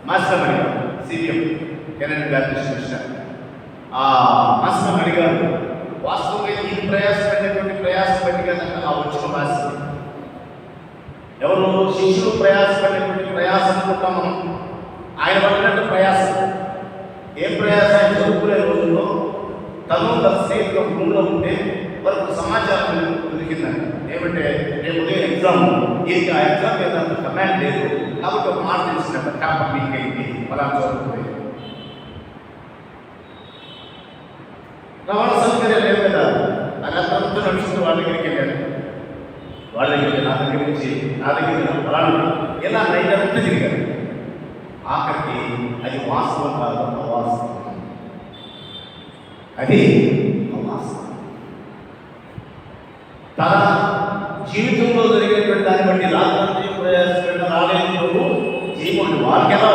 మాస్టర్ అడిగారు, సిపిఎం కెనెన్ బ్యాప్టిస్ట్ మిషన్ మాస్టర్ అడిగారు, వాస్తవంగా ఈ ప్రయాసపడినటువంటి ప్రయాసం బట్టి కదా ఆ వచ్చిన రాసి ఎవరు శిష్యులు ప్రయాసపడినటువంటి ప్రయాసం అనుకుంటాం మనం. ఆయన పడినట్టు ప్రయాసం ఏం ప్రయాసం? ఆయన చదువుకునే రోజుల్లో తను తన స్నేహితులు రూమ్లో ఉంటే వరకు సమాచారం దొరికిందని ఏమంటే రేపు ఉదయం ఎగ్జామ్, దీనికి ఆ ఎగ్జామ్ మీద అంత కమాండ్ లేదు కాబట్టి ఒక మాట తెలిసినట్టు పేపర్ లీక్ అయింది, అలా చదువుకుపోయి రవాణా సౌకర్యాలు లేవు కదా. నాకు అంతా నడుచుకుంటూ వాళ్ళ దగ్గరికి వెళ్ళాను. వాళ్ళ దగ్గరికి నా దగ్గర నుంచి నా దగ్గర ఫలానా ఇలా నైట్ అంతా తిరిగారు. ఆఖరికి అది వాస్తవం కాదు, అవాస్తవం. అది అవాస్తవం. తన జీవితంలో జరిగేటువంటి దాన్ని బట్టి రాత్రి ప్రయాసపడిన రాలేదు నువ్వు జీవుడు వాళ్ళకి ఎలా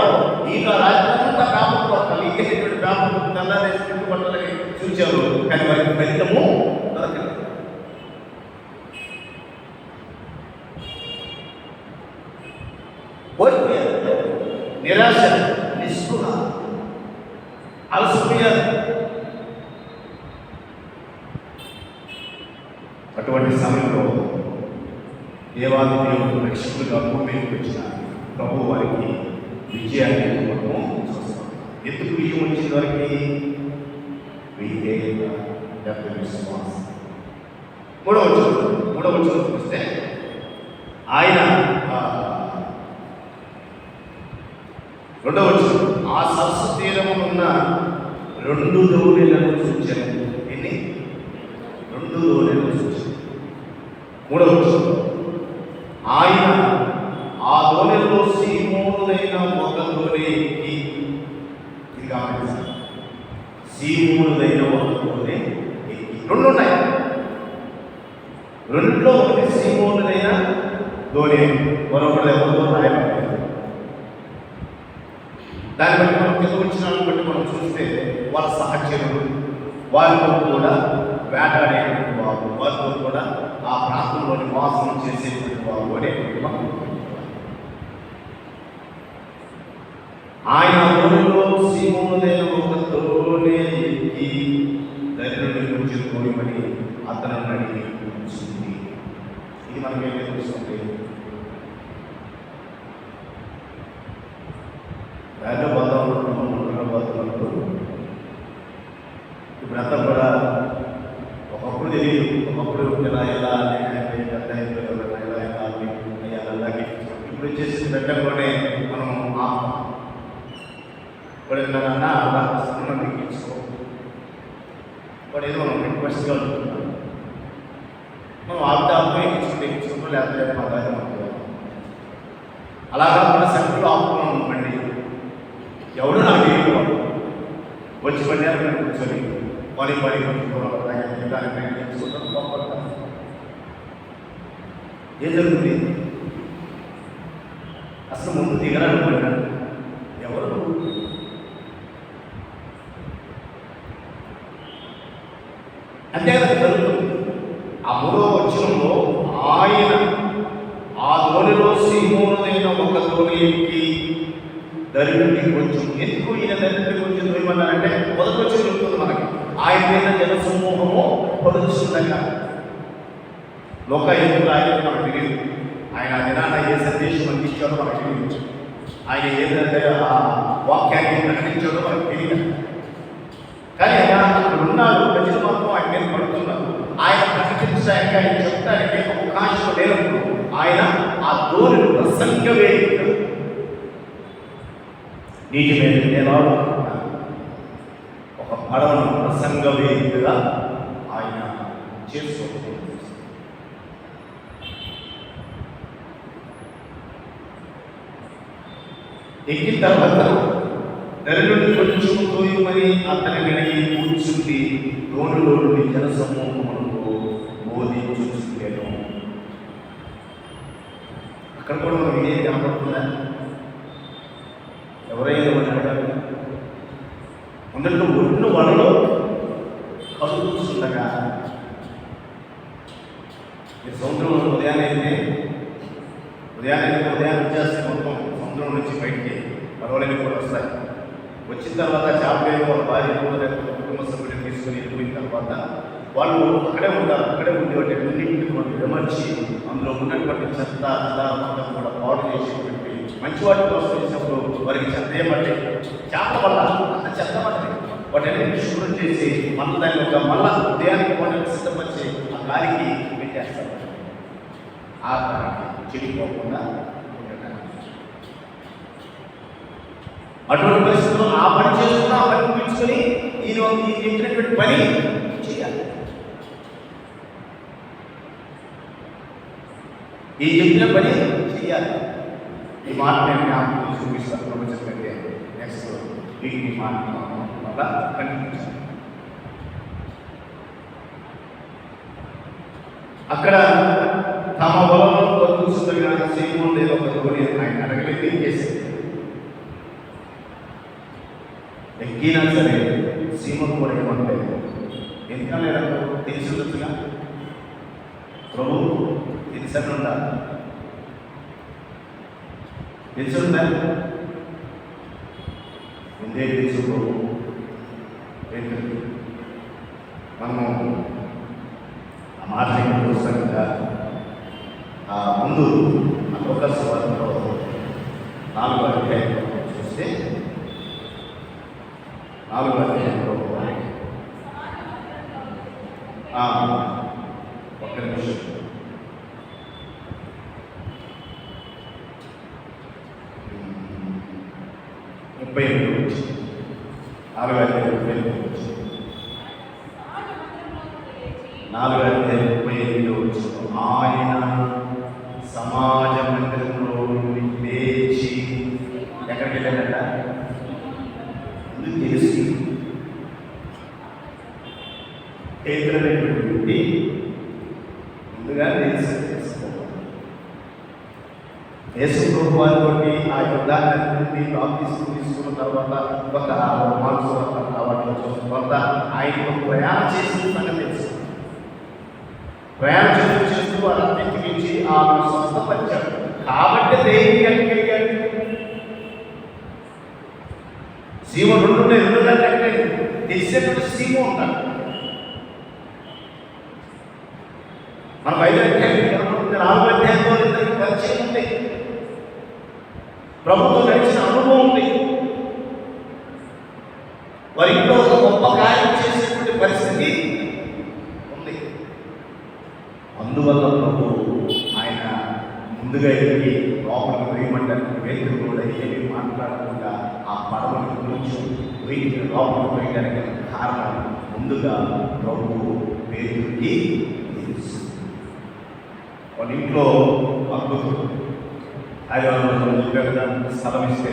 ఈయన రాత్రంతా పేపర్ పట్టాలి, ఇంకేటువంటి పేపర్ తెల్లారేసి పట్టాలని చూచారు, కానీ వారికి ఫలితము దొరకలేదు. ఓడిపోయారు, నిరాశ, నిస్పృహ, అలసిపోయారు. అటువంటి సమయంలో దేవాది దేవుడు రక్షకులుగా భూమికి వచ్చిన ప్రభు వారికి విజయాన్ని మనము చూస్తాం. ఎందుకు విజయం వచ్చిన వారికి విశ్వాసం. మూడవ చూస్తే ఆయన రెండవ ఆ సరస్సు తీరమునున్న 2 దోణిలను చూచాను. ఎన్ని? 2 దోణిలను చూచాను. 3వ వచనం, ఆయన ఆ దోణిలో సీమోనుదైన ఒక దోణి ఎక్కి, ఇది గమనించాలి, సీమోనుదైన ఒక దోణి ఎక్కి. 2 ఉన్నాయి, 2లో ఒకటి సీమోనుదైన దోణి, మరొకటి ఎవరితో రాయబడింది. దాన్ని బట్టి మనం కింద వచ్చిన బట్టి మనం చూస్తే వాళ్ళ సహచరులు, వారితో కూడా వేటాడేటువంటి వారు, వారితో కూడా ఆ ప్రాంతంలో నివాసం చేసేటువంటి వారు అనేటువంటి మనం. ఆయన దోణిలో సీమోనుదైన ఒక దోణి ఎక్కి దరిద్రుడి గురించి తోడిమని అతను అడిగి కూర్చుంది. ఇది మనకేం తెలుస్తుంది? దాంట్లో పోతున్నప్పుడు ఇప్పుడంతా కూడా ఒకప్పుడు తెలియదు, ఒకప్పుడు ఎలా ఎలా అలాగే ఇప్పుడు వచ్చేసి పెట్టకపోతే మనం ఎప్పుడైనా అలా సన్నం ఎక్కించుకో, వాడు ఏదో మనం రిక్వెస్ట్గా ఉంటున్నాం, మనం ఆపుతాము ఎక్కించుకుంటూ లేకపోతే మా దాన్ని మాట్లాడాలి. అలాగా మన సెంటర్లో ఆపుకున్నాం అనుకోండి, ఎవడు నాకు తెలియదు, వచ్చి పడ్డారు కూర్చొని పని ఏం జరుగుతుంది? అసలు ముందు దిగరాడు ఎవరు? అంతే కదా జరుగుతుంది. ఆ 3వ వచనంలో ఆయన ఆ దోణిలో సీమోనుదైన ఒక దోణి ఎక్కి దరిద్రుడికి కొంచెం, ఎందుకు ఈయన దరిద్రుడికి కొంచెం ఏమన్నారంటే మొదటి వచ్చి చెప్తుంది మనకి, ఆయన మీద జన సమూహము పొదుస్తుండగా. లోక ఎందుకు ఆయన మనకు తెలియదు, ఆయన దినాన ఏ సందేశం అందించాడో మనకు తెలియదు, ఆయన ఏదంటే ఆ వాక్యాన్ని ప్రకటించాడో మనకు తెలియదు. కానీ అక్కడ ఉన్నారు, ప్రజలు మాత్రం ఆయన మీద పడుతున్నారు. ఆయన ప్రకటించడానికి, ఆయన చెప్తానికి అవకాశం లేనప్పుడు ఆయన ఆ దోణిని ప్రసంగ వేదిక నీటి మీద నేలాడు ఒక పడవను ప్రసంగ వేదికగా ఆయన చేసుకోవాలి. ఎక్కిన తర్వాత దరిద్రుడి కొంచెం తోయమని అతని వెనక్కి కూర్చుంది, దోణిలో నుండి జనసమూహములకు బోధించుండెను. అక్కడ కూడా మనం ఇదే కనపడుతుందా? ఎవరైనా అడగాలి, అందులో ఒడ్డు వలలో కలుగుతుండగా ఈ సముద్రంలో ఉదయాన్నే వచ్చేస్తే మొత్తం సముద్రం నుంచి బయటికి పడవలని కూడా వస్తాయి. వచ్చిన తర్వాత చేపలేని వాళ్ళ భార్య కుటుంబ సభ్యులను తీసుకుని వెళ్ళిపోయిన తర్వాత వాళ్ళు అక్కడే ఉంటారు. అక్కడే ఉండేవాటి అన్నింటిని వాళ్ళు విమర్చి అందులో ఉన్నటువంటి చెత్త మొత్తం కూడా పాడు చేసేటువంటి మంచి వాటి కోసం చేసినప్పుడు వారికి చెత్త ఏమంటే చేపల వల్ల అంత చెత్త పట్టి వాటిని శుభ్రం చేసి మళ్ళీ దాన్ని ఒక మళ్ళా ఉదయానికి పండుగ సిద్ధపరిచి ఆ గాలికి పెట్టేస్తారు. ఆ గాలికి చెడిపోకుండా అటువంటి పరిస్థితుల్లో ఆ పని చేసుకున్న ఆ పని ముగించుకొని ఈయన చెప్పినటువంటి పని చేయాలి. ఈ చెప్పిన పని చేయాలి. ఈ మాట నేను జ్ఞాపకం చూపిస్తాను. ప్రపంచంకంటే నెక్స్ట్ వీక్ ఈ మాట మళ్ళా కనిపించాలి. అక్కడ తమ బలంలో కొలుసుకున్న సీమోను లేదా ఒక దోణి ఆయన అడగలేదు, ఎక్కేసింది. ఎక్కినా సరే సీమోను కూడా ఏమంటారు, ఎందుకనే తెలిసి ఉండొచ్చుగా, ప్రభు తెలిసని ఉండాలి, తెలిసి ఉండాలి, ముందే తెలుసు ప్రభు. మనము ఆ మాట చూస్తాం కదా, ముందు లోకల్ సభలో 4వ అధ్యాయంలో చూస్తే 4వ అధ్యాయంలో ఒక్క నిమిషం 38 నుంచి 4వ అధ్యాయం 38 నుంచి 4:38 ఆయన సమాజ మందిరంలో నుండి లేచి ఎక్కడికి వెళ్ళాడట? ముందు తెలిసి పేతురనేటువంటి ముందుగా యేసు ప్రభు వారితో ఆ యుద్ధాన్ని నుండి బాప్తిస్మం తీసుకున్న తర్వాత కొంత వాటిలో కొంత ఆయనతో ప్రయాణం చేసిన సంగతి తెలుసు. ప్రయాణం చేస్తూ వారంతా గురించి ఆమె స్వస్థపరిచాడు. కాబట్టి దేవుని ఎక్కడికాడు? సీమ 2 గంటలు తెలిసేటువంటి సీమ ఉంటాడు. మనం 5 అధ్యాయులు కనపడుతుంది, 4 అధ్యాయంలో ఇద్దరికి పరిచయం ఉంది, ప్రభుత్వం నడిచిన అనుభవం ఉంది, వారి ఇంట్లో ఒక గొప్ప కార్యం చేసేటువంటి పరిస్థితి ఉంది. అందువల్ల ప్రభు ఆయన ముందుగా ఎదిగి లోపలికి వేయమంటానికి పేతురు కూడా ఏమీ మాట్లాడకుండా ఆ పడవని గురించి వీటిని లోపలికి వేయడానికి కారణం ముందుగా ప్రభు పేతురికి తెలుసు. వాళ్ళ ఇంట్లో అద్భుతం స్థలం ఇస్తే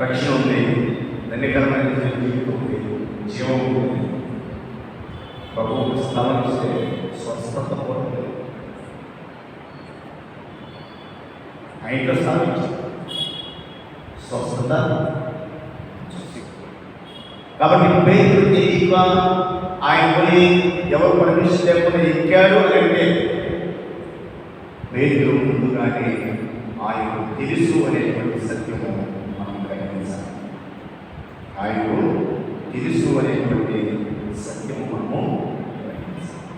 రక్షణ ఉంది, ధన్యకరమైన జీవితం ఉంది, జీవం ఉంది. ప్రభు స్థలం ఇస్తే స్వస్థత పోతుంది. ఆ ఇంట్లో స్థలం ఇచ్చారు, స్వస్థత. కాబట్టి పేతురు తెలియక ఆయన పోయి ఎవరు పర్మిషన్ లేకుండా ఎక్కాడు అని అంటే పేతురు ముందుగానే ఆయనకు తెలుసు అనేటువంటి సత్యము మనం గ్రహించాలి. ఆయనకు తెలుసు అనేటువంటి సత్యము మనము గ్రహించాలి.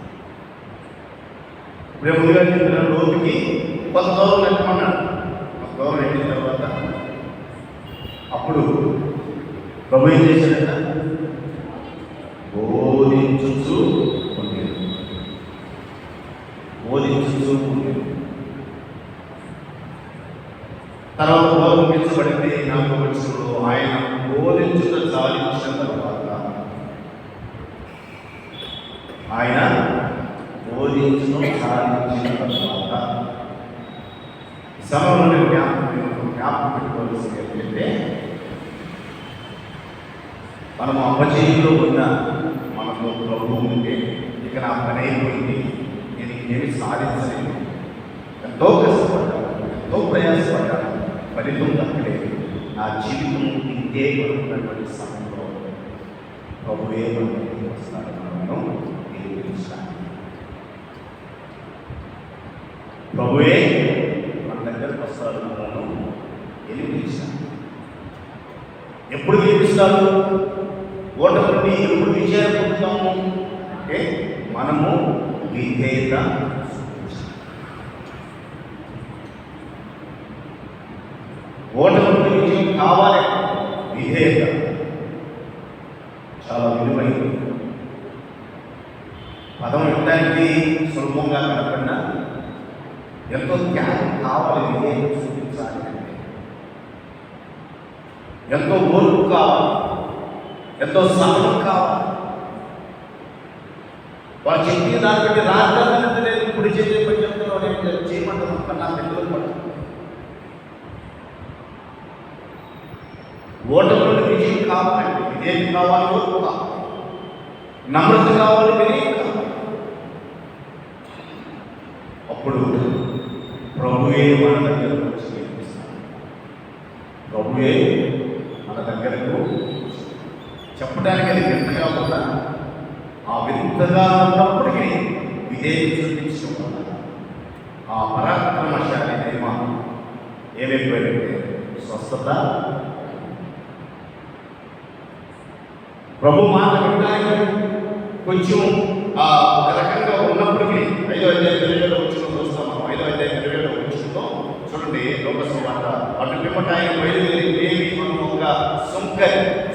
ఇప్పుడు ముందుగా చెప్పిన లోతుకి కొంత దూరం నెట్టమన్నాడు. కొంత దూరం నెట్టిన తర్వాత అప్పుడు ప్రభు ఏం చేశాడట? బోధించుచు ఉండేది. తర్వాత బోధించబడింది 4వ వచనంలో. ఆయన బోధించుట చాలించిన తర్వాత సమయంలో జ్ఞాపకం పెట్టుకోవాల్సింది ఏంటంటే, మనము అపజయంలో ఉన్న మనకు ప్రభువు ఉంటే ఇక నా పని అయిపోయింది, నేను ఏమి సాధించలేదు, ఎంతో కష్టపడ్డాను, ఎంతో ప్రయాసపడ్డాను, ఫలితం దక్కలేదు, నా జీవితం ఇంతే అనుకున్నటువంటి సమయంలో ప్రభువే మన దగ్గరికి వస్తాడు. మనం నిరూపించాలి. ప్రభువే మన దగ్గరకు వస్తాడు, మనను నిరూపించాలి. ఎప్పుడు గెలిపిస్తాడు? ఓటమి నుండి ఎప్పుడు విజయం పొందుతాము అంటే మనము విధేయత. ఓటమి నుండి విజయం కావాలి, విధేయత చాలా విలువైంది. పదం ఎక్కడానికి సులభంగా కనపడినా ఎంతో త్యాగం కావాలి, విధేయత చూపించాలి అంటే ఎంతో ఓర్పు కావాలి, ఎంతో సహనం కావాలి. వాళ్ళు చెప్పిన దాన్ని బట్టి రాజధాని లేదు, ఇప్పుడు చేసే పని చెప్తున్నావు చేయమంటారు కన్నా పెద్దలు పడతారు. ఓటమిలో విజయం కావాలంటే విజయం కావాలి, ఓర్పు కావాలి, నమ్రత కావాలి, వినయం కావాలి. అప్పుడు ప్రభువే మన దగ్గరకు వచ్చి నేర్పిస్తాడు. ప్రభువే మన దగ్గరకు చెప్పడానికి అది వింతగా ఉందా? ఆ వింతగా ఉన్నప్పటికీ విధేయత చూపించడం వల్ల ఆ పరాక్రమశాలి దైవ ఏమైపోయాడంటే స్వస్థత. ప్రభు మాట వినడానికి కొంచెం ఒక రకంగా ఉన్నప్పటికీ 5వ అధ్యాయం 20వ వచనం చూస్తాం. 5వ అధ్యాయం 20వ వచనంలో చూడండి, లోకసువార్త. అటు పిమ్మట ఆయన బయలుదేరి లేవి మనం ఒక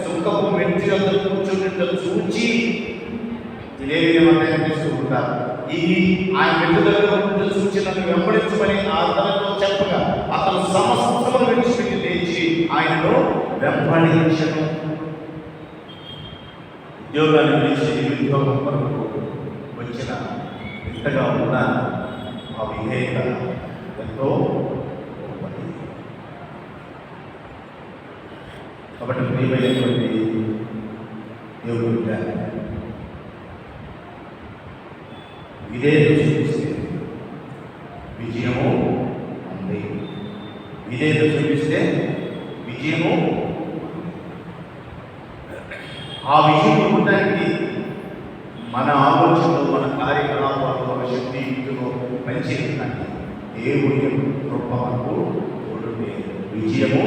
సుంకపు మెట్టి వద్ద కూర్చున్నట్టు చూచి లేవి తీసుకుంటూ ఉంటారు. ఈ ఆయన మెట్టు దగ్గర చూచి నన్ను వెంబడించమని అతనితో చెప్పగా అతను సమస్తమును విడిచిపెట్టి లేచి ఆయనను వెంబడించను. ఉద్యోగాన్ని విడిచి నిరుద్యోగం వరకు వచ్చిన ఇంతగా ఉన్న ఆ విధేయత ఎంతో గొప్పది. కాబట్టి ప్రియమైనటువంటి దేవుడు విధేయత చూపిస్తే విజయము ఉంది. విధేయత చూపిస్తే విజయము. ఆ విజయం పొందడానికి మన ఆలోచనలు, మన కార్యకలాపాలు, మన శక్తి యుక్తులు పనిచేయడానికి దేవుని కృప మనకు తోడుండే విజయము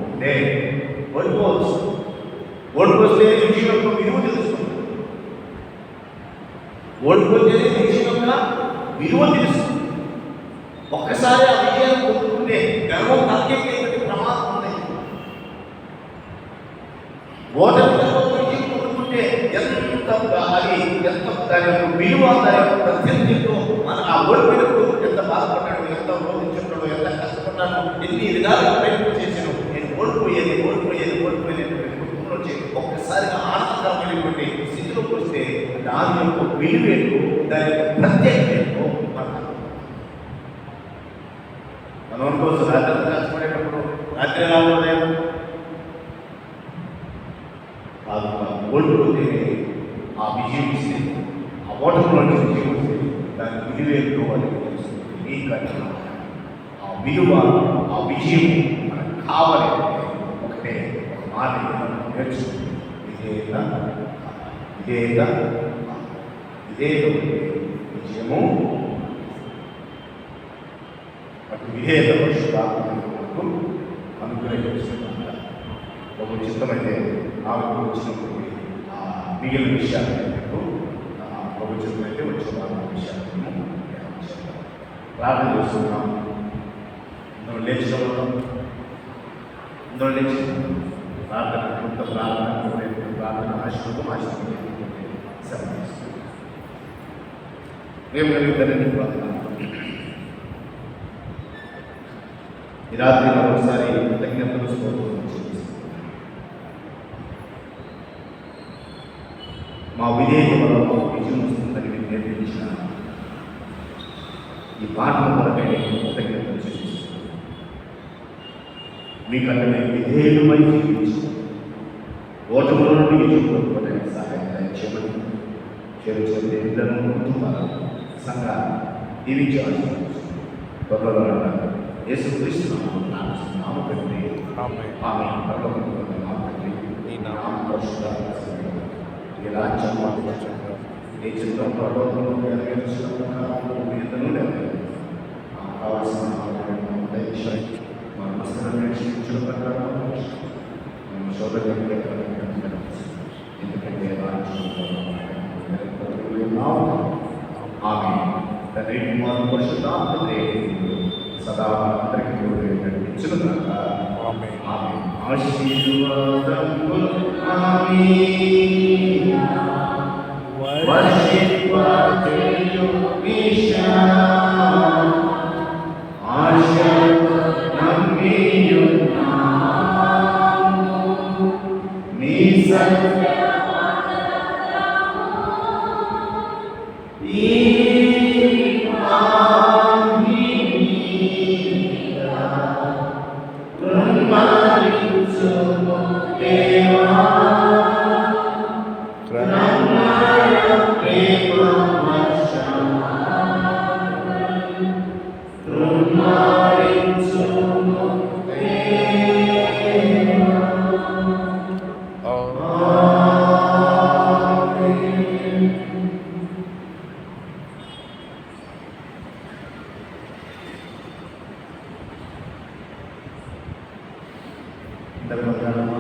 ఉంటే ఓడిపోవచ్చు. ఓడిపోతే విజయం యొక్క విలువ తెలుస్తుంది. ఓడిపోతేనే విజయం యొక్క విలువ తెలుస్తుంది. ఒక్కసారి ఆ విజయాన్ని పొందుకుంటే గర్వం తగ్గేటువంటి ప్రమాదం ఉంది. ఓటమి తర్వాత విజయం పొందుకుంటే ఎంత దాని యొక్క విలువ, దాని యొక్క ప్రత్యర్థితో మన ఆ ఓడిపోయినప్పుడు ఎంత బాధపడ్డాడు, ఎంత రోధించున్నాడు, ఎంత కష్టపడ్డాడు, ఎన్ని విధాలుగా ప్రయత్నం చేశాను, నేను ఓడిపోయేది ఒక్కసారిగా ఆనందకరమైనటువంటి స్థితిలోకి వస్తే దాని యొక్క విలువేంటో, దాని యొక్క ప్రత్యేకత ఏంటో మనం అనుకోవచ్చు. రాత్రి కష్టపడేటప్పుడు రాత్రి రావడం ఓడిపోతే ఆ విజయం ఇస్తే, ఆ ఓటమిలో విజయం వస్తే దాని విలువేంటో వాళ్ళకి తెలుస్తుంది. నీకంటే ఆ విలువ, ఆ విజయం మనకు కావాలి. ఒకటే ఒక మాట నేర్చుకుంటుంది. విధేయత విజయము. అటు విధేయత పరిశుద్ధాత్మకు అనుగ్రహించుకుంటున్న ఒక చిత్తమైతే నాకు వచ్చినప్పుడు మిగిలిన విషయాలు ఒక చిత్తమైతే వచ్చిన విషయాలను ప్రార్థన చేస్తున్నాం. ఇందులో లేచిన ప్రార్థన ఆశీర్వాదం మేము కలిగిద్దరిని ప్రార్థన. ఈ రాత్రి మరొకసారి కృతజ్ఞతలు మా విధేయత వల్ల విజయం వస్తుందని మీరు నేర్పించిన ఈ పాఠం కొరకై కృతజ్ఞతలు చూపిస్తున్నాం. మీకంటే మేము విధేయులమై జీవించి ఓటముల నుండి విజయం పొందుకోవడానికి సహాయం చేయమని చేరుచండి ఇద్దరు కుటుంబాలను సంఘాన్ని దీవించాల్సి త్వరలో యేసుక్రీస్తు నామమున పెట్టి ఆమె పరలోకములో నామపెట్టి ఈ నామ పరిశుద్ధ ఈ రాజ్యం ఈ చిత్రం పరలోకంలో నెరవేర్చడం కావాల్సిన మన మస్తు ప్రకారం ఎందుకంటే ఆమె తండ్రి కుమారు పరిశుద్ధాత్మదే సదా అందరికీ నడిపించిన దాకా ఆమె ఆశీర్వాదములు. ధర్మకాలమా